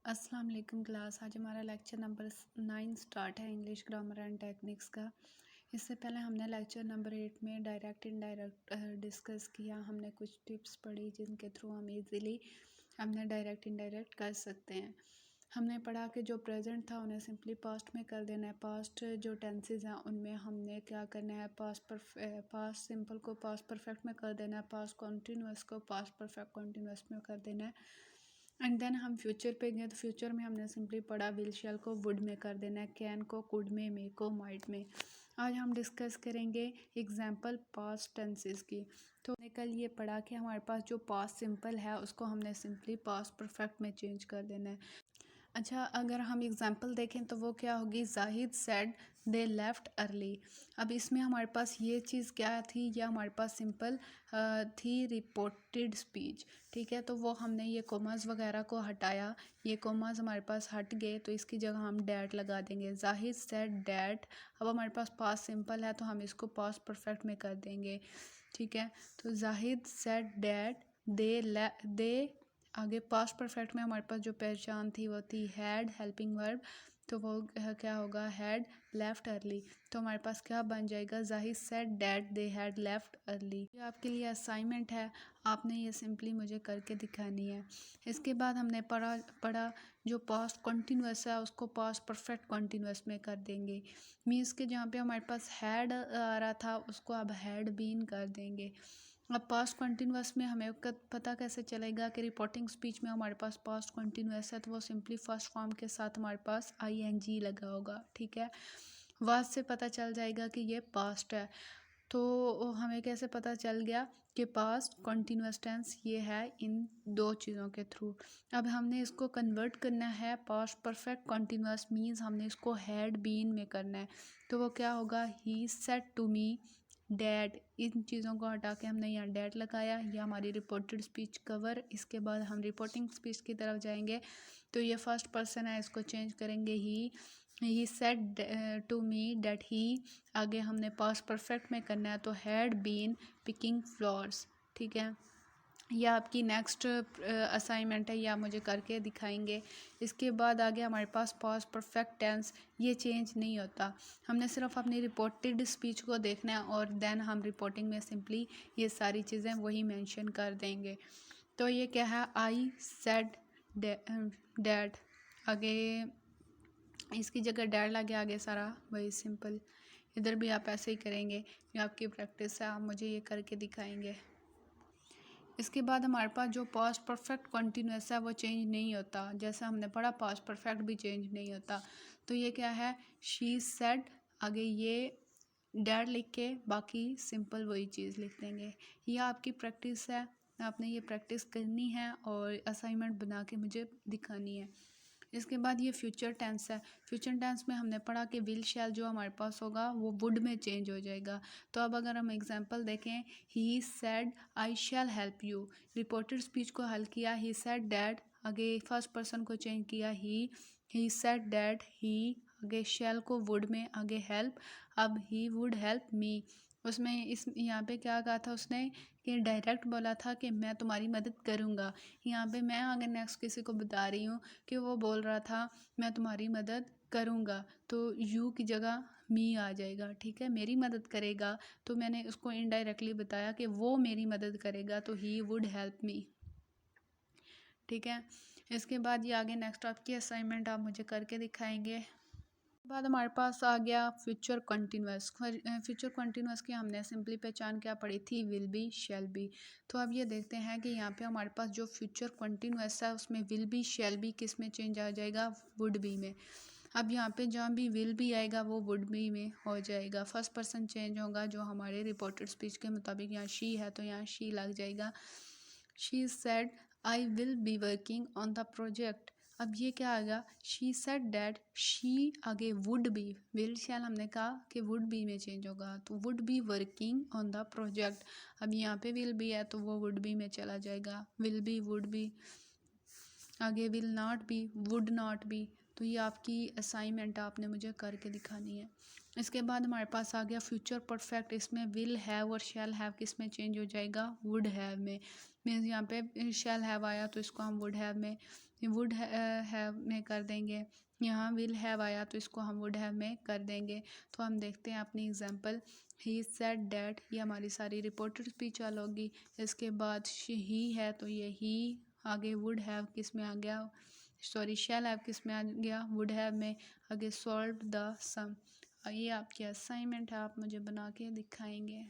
अस्सलाम वालेकुम क्लास। आज हमारा लेक्चर नंबर 9 स्टार्ट है इंग्लिश ग्रामर एंड टेक्निक्स का। इससे पहले हमने लेक्चर नंबर 8 में डायरेक्ट इनडायरेक्ट डिस्कस किया। हमने कुछ टिप्स पढ़ी जिनके थ्रू हम इजीली हमने डायरेक्ट इनडायरेक्ट कर सकते हैं। हमने पढ़ा कि जो प्रेजेंट था उन्हें सिंपली पास्ट में कर देना है। पास्ट जो टेंसेज हैं उनमें हमने क्या करना है, पास्ट सिंपल को पास्ट परफेक्ट में कर देना है, पास्ट कॉन्टीन्यूअस को पास्ट परफेक्ट कॉन्टीन्यूअस में कर देना है। एंड देन हम फ्यूचर पे गए तो फ्यूचर में हमने सिंपली पढ़ा विल शैल को वुड में कर देना है, कैन को कुड में, मे को माइट में। आज हम डिस्कस करेंगे एग्जाम्पल पास्ट टेंसेस की। तो हमने कल ये पढ़ा कि हमारे पास जो पास्ट सिंपल है उसको हमने सिंपली पास्ट परफेक्ट में चेंज कर देना है। अच्छा, अगर हम एग्जांपल देखें तो वो क्या होगी, Zahid said they left early. अब इसमें हमारे पास ये चीज़ क्या थी, या हमारे पास सिंपल थी रिपोर्टेड स्पीच। ठीक है, तो वो हमने ये कोमास वगैरह को हटाया, ये कोमास हमारे पास हट गए तो इसकी जगह हम डैट लगा देंगे। Zahid said that. अब हमारे पास पास्ट सिंपल है तो हम इसको पास्ट परफेक्ट में कर देंगे। ठीक है, तो जाहिद सेड डैट दे आगे पास्ट परफेक्ट में हमारे पास जो पहचान थी वो थी हैड हेल्पिंग वर्ब, तो वो क्या होगा, हैड लेफ्ट अर्ली। तो हमारे पास क्या बन जाएगा, Zahid said that they had left early. ये आपके लिए असाइनमेंट है, आपने ये सिंपली मुझे करके दिखानी है। इसके बाद हमने पढ़ा जो पास्ट कॉन्टीन्यूअस है उसको पास्ट परफेक्ट कॉन्टीन्यूअस में कर देंगे। मीन्स के जहाँ पे हमारे पास हैड आ रहा था उसको अब हैड बीन कर देंगे। अब पास्ट कॉन्टीन्यूअस में हमें पता कैसे चलेगा कि रिपोर्टिंग स्पीच में हमारे पास पास्ट कॉन्टीन्यूअस है, तो वो सिंपली फर्स्ट फॉर्म के साथ हमारे पास ing लगा होगा। ठीक है, वाज से पता चल जाएगा कि ये पास्ट है। तो हमें कैसे पता चल गया कि पास्ट कॉन्टीन्यूअस टेंस ये है इन दो चीज़ों के थ्रू। अब हमने इसको कन्वर्ट करना है पास्ट परफेक्ट कॉन्टीन्यूअस, मीन्स हमने इसको हैड बीन में करना है। तो वो क्या होगा, he said to me dad. इन चीज़ों को हटा के हमने यहाँ डैड लगाया, यह हमारी रिपोर्टेड स्पीच कवर। इसके बाद हम रिपोर्टिंग स्पीच की तरफ जाएंगे तो ये फर्स्ट पर्सन है, इसको चेंज करेंगे he said to me that he. आगे हमने पास्ट परफेक्ट में करना है तो हैड बीन पिकिंग फ्लावर्स। ठीक है, यह आपकी नेक्स्ट असाइनमेंट है, या मुझे करके दिखाएंगे। इसके बाद आगे हमारे पास पास्ट परफेक्ट टेंस, ये चेंज नहीं होता। हमने सिर्फ अपनी रिपोर्टेड स्पीच को देखना है और देन हम रिपोर्टिंग में सिंपली ये सारी चीज़ें वही मेंशन कर देंगे। तो ये क्या है, आई सेड डैड, आगे इसकी जगह डैड लगे, आगे सारा वही सिंपल। इधर भी आप ऐसे ही करेंगे, ये आपकी प्रैक्टिस है, आप मुझे ये करके दिखाएंगे। इसके बाद हमारे पास जो पास्ट परफेक्ट कॉन्टीन्यूअस है वो चेंज नहीं होता, जैसे हमने पढ़ा पास्ट परफेक्ट भी चेंज नहीं होता। तो ये क्या है, शी सेड, आगे ये डैड लिख के बाकी सिंपल वही चीज़ लिख देंगे। ये आपकी प्रैक्टिस है, आपने ये प्रैक्टिस करनी है और असाइनमेंट बना के मुझे दिखानी है। इसके बाद ये फ्यूचर टेंस है। फ्यूचर टेंस में हमने पढ़ा कि विल शैल जो हमारे पास होगा वो वुड में चेंज हो जाएगा। तो अब अगर हम एग्जांपल देखें, he said I shell help you. Reported speech को हल किया, ही सेड डैड, आगे फर्स्ट पर्सन को चेंज किया ही सेड डैड ही, आगे शैल को वुड में, आगे हेल्प, अब ही वुड हेल्प मी। उसमें इस यहाँ पे क्या कहा था उसने, कि डायरेक्ट बोला था कि मैं तुम्हारी मदद करूँगा। यहाँ पे मैं अगर नेक्स्ट किसी को बता रही हूँ कि वो बोल रहा था मैं तुम्हारी मदद करूँगा, तो यू की जगह मी आ जाएगा। ठीक है, मेरी मदद करेगा, तो मैंने उसको इनडायरेक्टली बताया कि वो मेरी मदद करेगा, तो ही वुड हेल्प मी। ठीक है, इसके बाद ये आगे नेक्स्ट आपकी असाइनमेंट आप मुझे करके दिखाएंगे। बाद हमारे पास आ गया फ्यूचर कंटिन्यूअस। फ्यूचर कंटिन्यूअस की हमने सिंपली पहचान क्या पढ़ी थी, विल बी शैल बी। तो अब ये देखते हैं कि यहाँ पे हमारे पास जो फ्यूचर कंटिन्यूअस है उसमें विल बी शैल बी किस में चेंज आ जाएगा, वुड बी में। अब यहाँ पे जहाँ भी विल बी आएगा वो वुड बी में हो जाएगा। फर्स्ट पर्सन चेंज होगा, जो हमारे रिपोर्टेड स्पीच के मुताबिक यहाँ शी है तो यहाँ शी लग जाएगा। She said I will be working on the project. अब ये क्या आ गया, शी सेड डैट, शी आगे वुड बी, विल शैल हमने कहा कि वुड बी में चेंज होगा, तो would be working on the project. अब यहाँ पे विल बी है तो वो वुड बी में चला जाएगा, विल बी वुड बी, आगे will not be would not be. तो ये आपकी असाइनमेंट आपने मुझे करके दिखानी है। इसके बाद हमारे पास आ गया फ्यूचर परफेक्ट। इसमें विल हैव और शैल हैव किस में चेंज हो जाएगा, वुड हैव में। मीन्स यहाँ पे शैल हैव आया तो इसको हम वुड हैव में, वुड हैव में कर देंगे। यहाँ विल हैव आया तो इसको हम वुड हैव में कर देंगे। तो हम देखते हैं अपनी एग्जांपल। ही सेड डैट, ये हमारी सारी रिपोर्टेड स्पीच वाल होगी। इसके बाद ही है तो ये ही आगे वुड हैव किस में आ गया, सॉरी शैल हैव किस में आ गया, वुड हैव में। आगे सॉल्व द सम। ये आपकी असाइनमेंट है, आप मुझे बना के दिखाएंगे।